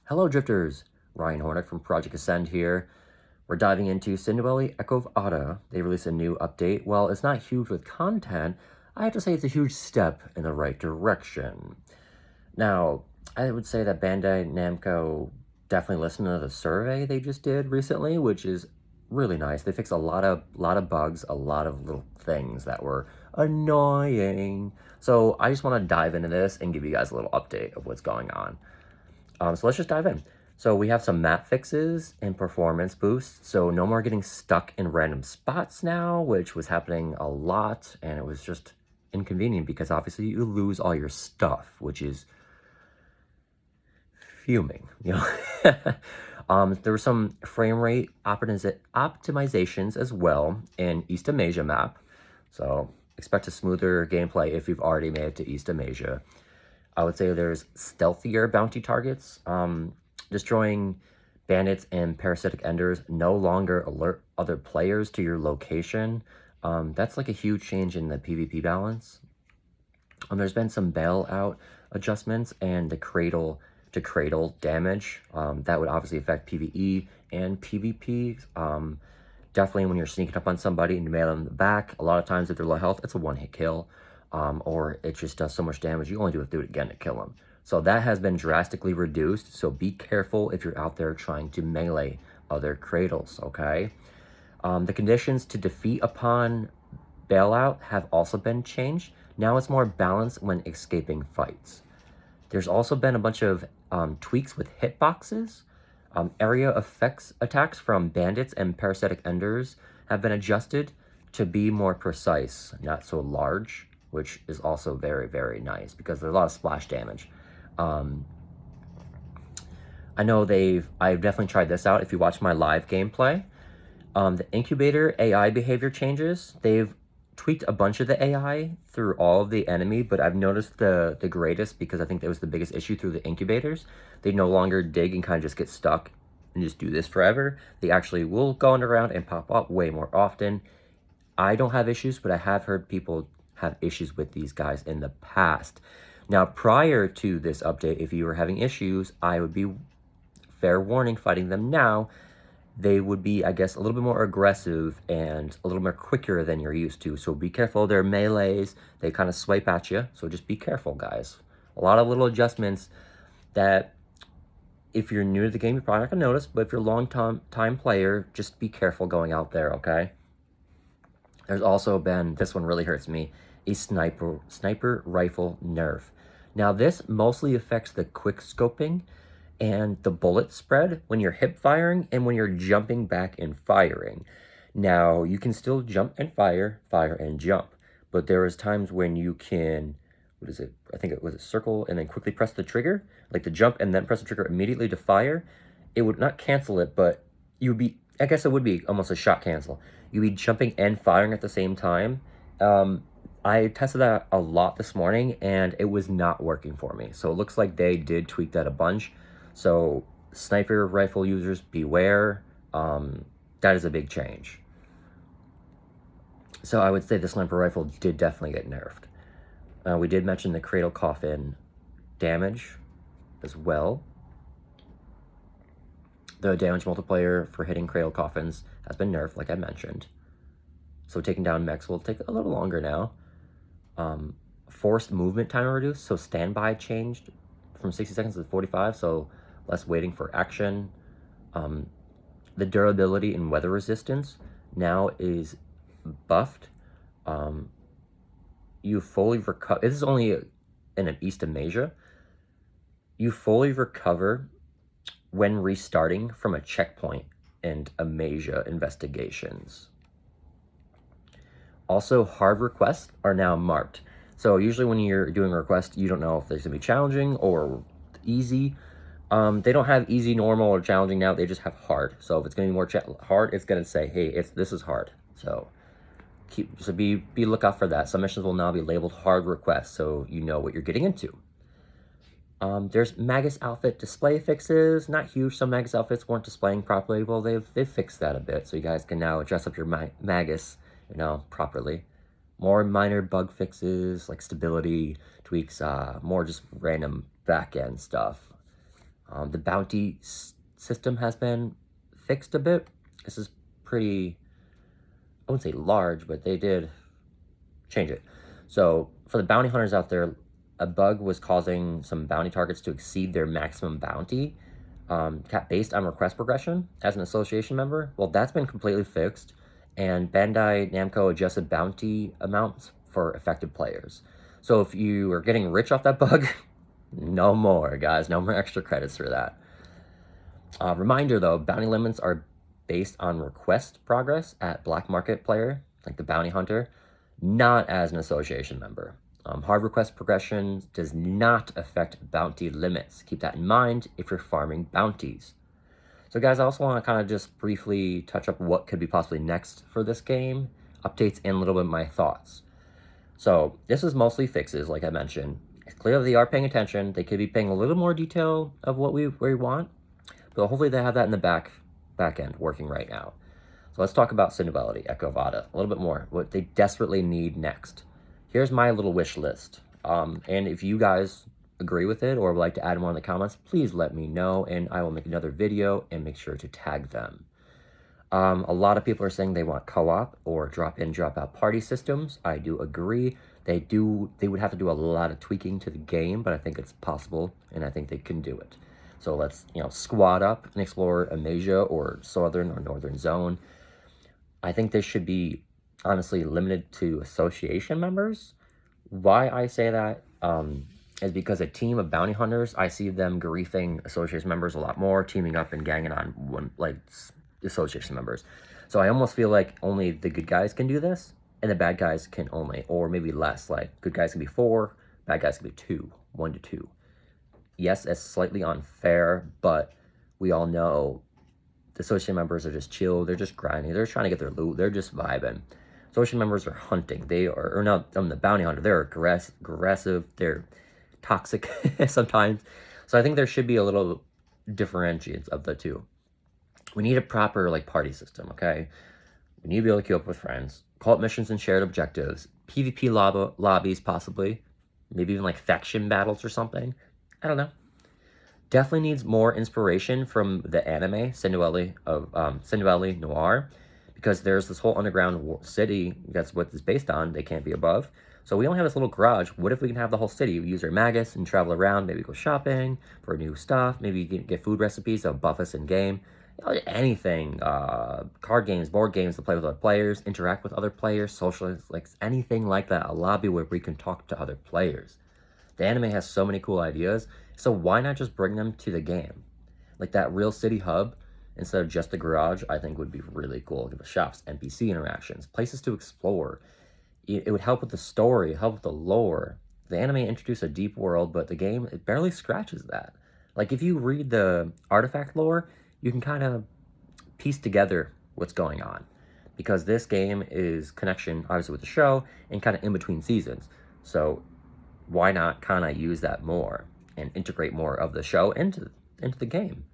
Hello Drifters, Ryan Hornick from Project Ascend here. We're diving into Synduality Echo of Ada. They released a new update. While it's not huge with content, I have to say it's a huge step in the right direction. Now, I would say that Bandai Namco definitely listened to the survey they just did recently, which is really nice. They fixed a lot of bugs, a lot of little things that were annoying. So I just want to dive into this and give you guys a little update of what's going on. So let's just dive in. So we have some map fixes and performance boosts. So no more getting stuck in random spots now, which was happening a lot, and it was just inconvenient because obviously you lose all your stuff, which is fuming, you know. There were some frame rate optimizations as well in East Amasia map. So expect a smoother gameplay if you've already made it to East Amasia. I would say there's stealthier bounty targets. Destroying bandits and parasitic enders no longer alert other players to your location. That's like a huge change in the PvP balance. There's been some bailout adjustments and the cradle to cradle damage. That would obviously affect PvE and PvP. Definitely when you're sneaking up on somebody and you mail them in the back, a lot of times if they're low health, it's a one-hit kill. Or it just does so much damage, you only do it again to kill them. So that has been drastically reduced, so be careful if you're out there trying to melee other cradles, okay? The conditions to defeat upon bailout have also been changed. Now it's more balanced when escaping fights. There's also been a bunch of tweaks with hitboxes. Area effects attacks from bandits and parasitic enders have been adjusted to be more precise, not so large, which is also very, very nice because there's a lot of splash damage. I know I've definitely tried this out. If you watch my live gameplay, the incubator AI behavior changes, they've tweaked a bunch of the AI through all of the enemy, but I've noticed the greatest, because I think that was the biggest issue through the incubators. They no longer dig and kind of just get stuck and just do this forever. They actually will go underground and pop up way more often. I don't have issues, but I have heard people have issues with these guys in the past. Now, prior to this update, if you were having issues, I would be fair warning fighting them now. They would be, I guess, a little bit more aggressive and a little more quicker than you're used to. So be careful. They're melees. They kind of swipe at you. So just be careful, guys. A lot of little adjustments that if you're new to the game, you're probably not going to notice. But if you're a long-time player, just be careful going out there, okay? There's also been, this one really hurts me, a sniper rifle nerf. Now this mostly affects the quick scoping and the bullet spread when you're hip firing and when you're jumping back and firing. Now you can still jump and fire and jump, but there is times when you can, what is it? I think it was a circle and then quickly press the trigger, like to jump and then press the trigger immediately to fire. It would not cancel it, but you would be, I guess it would be almost a shot cancel. You'd be jumping and firing at the same time. I tested that a lot this morning and it was not working for me. So it looks like they did tweak that a bunch. So sniper rifle users, beware. That is a big change. So I would say the sniper rifle did definitely get nerfed. We did mention the Cradle Coffin damage as well. The damage multiplier for hitting Cradle Coffins has been nerfed, like I mentioned. So taking down mechs will take a little longer now. Forced movement time reduced, so standby changed from 60 seconds to 45, so less waiting for action. The durability and weather resistance now is buffed. You fully recover. This is only in an East Amasia. You fully recover when restarting from a checkpoint in Amasia Investigations. Also, hard requests are now marked. So usually when you're doing a request, you don't know if it's going to be challenging or easy. They don't have easy, normal, or challenging now. They just have hard. So if it's going to be more hard, it's going to say, hey, this is hard. So be lookout for that. Some missions will now be labeled hard requests, so you know what you're getting into. There's Magus outfit display fixes. Not huge. Some Magus outfits weren't displaying properly. Well, they've fixed that a bit, so you guys can now dress up your Magus, properly. More minor bug fixes like stability tweaks, more just random back-end stuff. The bounty system has been fixed a bit. This is pretty, I wouldn't say large, but they did change it. So for the bounty hunters out there, a bug was causing some bounty targets to exceed their maximum bounty based on request progression as an association member. Well, that's been completely fixed, and Bandai Namco adjusted bounty amounts for affected players. So if you are getting rich off that bug, no more, guys. No more extra credits for that. Reminder, though, bounty limits are based on request progress at black market player, like the bounty hunter, not as an association member. Hard request progression does not affect bounty limits. Keep that in mind if you're farming bounties. So guys, I also want to kind of just briefly touch up what could be possibly next for this game, updates, and a little bit of my thoughts. So this is mostly fixes, like I mentioned. Clearly they are paying attention. They could be paying a little more detail of what we want, but hopefully they have that in the back end working right now. So let's talk about Synduality, Echo Vada, a little bit more, what they desperately need next. Here's my little wish list. And if you guys agree with it or would like to add more in the comments, please let me know and I will make another video and make sure to tag them. A lot of people are saying they want co-op or drop-in, drop-out party systems. I do agree. They would have to do a lot of tweaking to the game, but I think it's possible and I think they can do it. So let's, squad up and explore Amasia or Southern or Northern Zone. I think this should be honestly limited to association members. Why I say that is because a team of bounty hunters, I see them griefing association members a lot more, teaming up and ganging on one association members. So I almost feel like only the good guys can do this, and the bad guys can only, or maybe less. Like good guys can be 4, bad guys can be 2, 1 to 2. Yes, it's slightly unfair, but we all know the association members are just chill. They're just grinding. They're trying to get their loot. They're just vibing. Association members are hunting. They are, or not, I'm the bounty hunter. They're aggressive. They're toxic sometimes. So I think there should be a little differentiates of the two. We need a proper party system, okay? We need to be able to queue up with friends, call up missions and shared objectives, PvP lobbies possibly, maybe even faction battles or something. I don't know. Definitely needs more inspiration from the anime Synduality Noir, because there's this whole underground city that's what it's based on. They can't be above. So we only have this little garage. What if we can have the whole city? We use our magus and travel around, maybe go shopping for new stuff, maybe get food recipes that'll buff us in game. Anything, card games, board games to play with other players, interact with other players, socialize, anything like that. A lobby where we can talk to other players. The anime has so many cool ideas, so why not just bring them to the game? That real city hub, instead of just the garage, I think would be really cool. Give us shops, NPC interactions, places to explore. It would help with the story, help with the lore. The anime introduced a deep world, but the game, it barely scratches that. If you read the artifact lore, you can kind of piece together what's going on. Because this game is connection, obviously, with the show and kind of in between seasons. So why not kind of use that more and integrate more of the show into the game?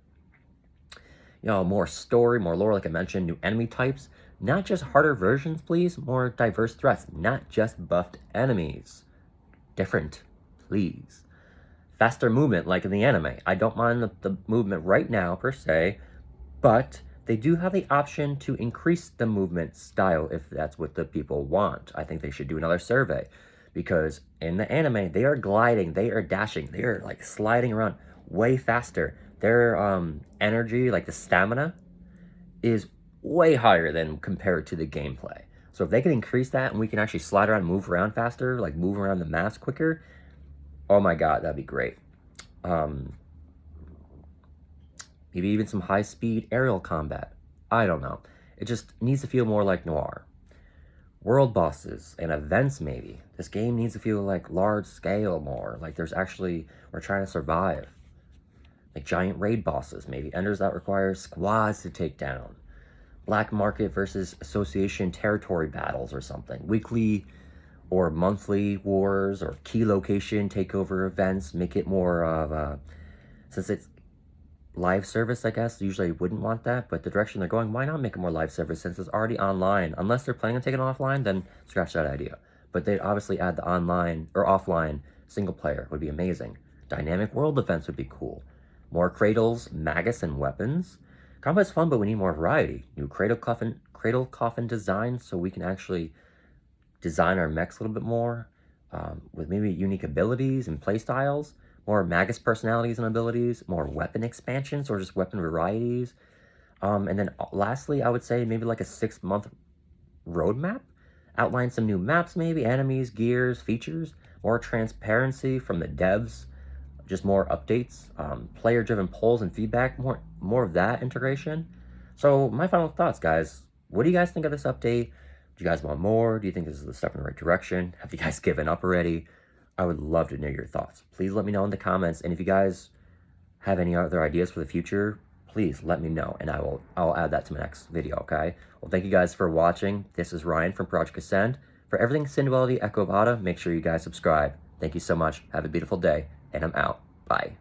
More story, more lore, like I mentioned, new enemy types, not just harder versions, please, more diverse threats, not just buffed enemies. Different, please. Faster movement, like in the anime. I don't mind the movement right now, per se, but they do have the option to increase the movement style if that's what the people want. I think they should do another survey, because in the anime, they are gliding, they are dashing, they are sliding around way faster. Their energy, the stamina, is way higher than compared to the gameplay. So if they can increase that and we can actually slide around, move around faster, move around the maps quicker, oh my god, that'd be great. Maybe even some high-speed aerial combat. I don't know. It just needs to feel more like Noir. World bosses and events, maybe. This game needs to feel large scale more. There's actually, we're trying to survive. Giant raid bosses, maybe. Enders that require squads to take down. Black market versus association territory battles or something. Weekly or monthly wars or key location takeover events. Make it more of a, since it's live service, I guess. Usually you wouldn't want that, but the direction they're going, why not make it more live service since it's already online? Unless they're planning on taking it offline, then scratch that idea. But they'd obviously add the online or offline single player would be amazing. Dynamic world events would be cool. More cradles, maggots, and weapons. Combat's fun, but we need more variety. New cradle coffin design, so we can actually design our mechs a little bit more, with maybe unique abilities and playstyles. More maggots personalities and abilities. More weapon expansions or just weapon varieties. And then lastly, I would say maybe like a 6-month roadmap. Outline some new maps, maybe enemies, gears, features. More transparency from the devs. Just more updates, player-driven polls and feedback, more of that integration. So my final thoughts, guys. What do you guys think of this update? Do you guys want more? Do you think this is a step in the right direction? Have you guys given up already? I would love to know your thoughts. Please let me know in the comments. And if you guys have any other ideas for the future, please let me know, and I'll add that to my next video, okay? Well, thank you guys for watching. This is Ryan from Project Ascend. For everything Synduality Echo of Ada, make sure you guys subscribe. Thank you so much. Have a beautiful day, and I'm out. Bye.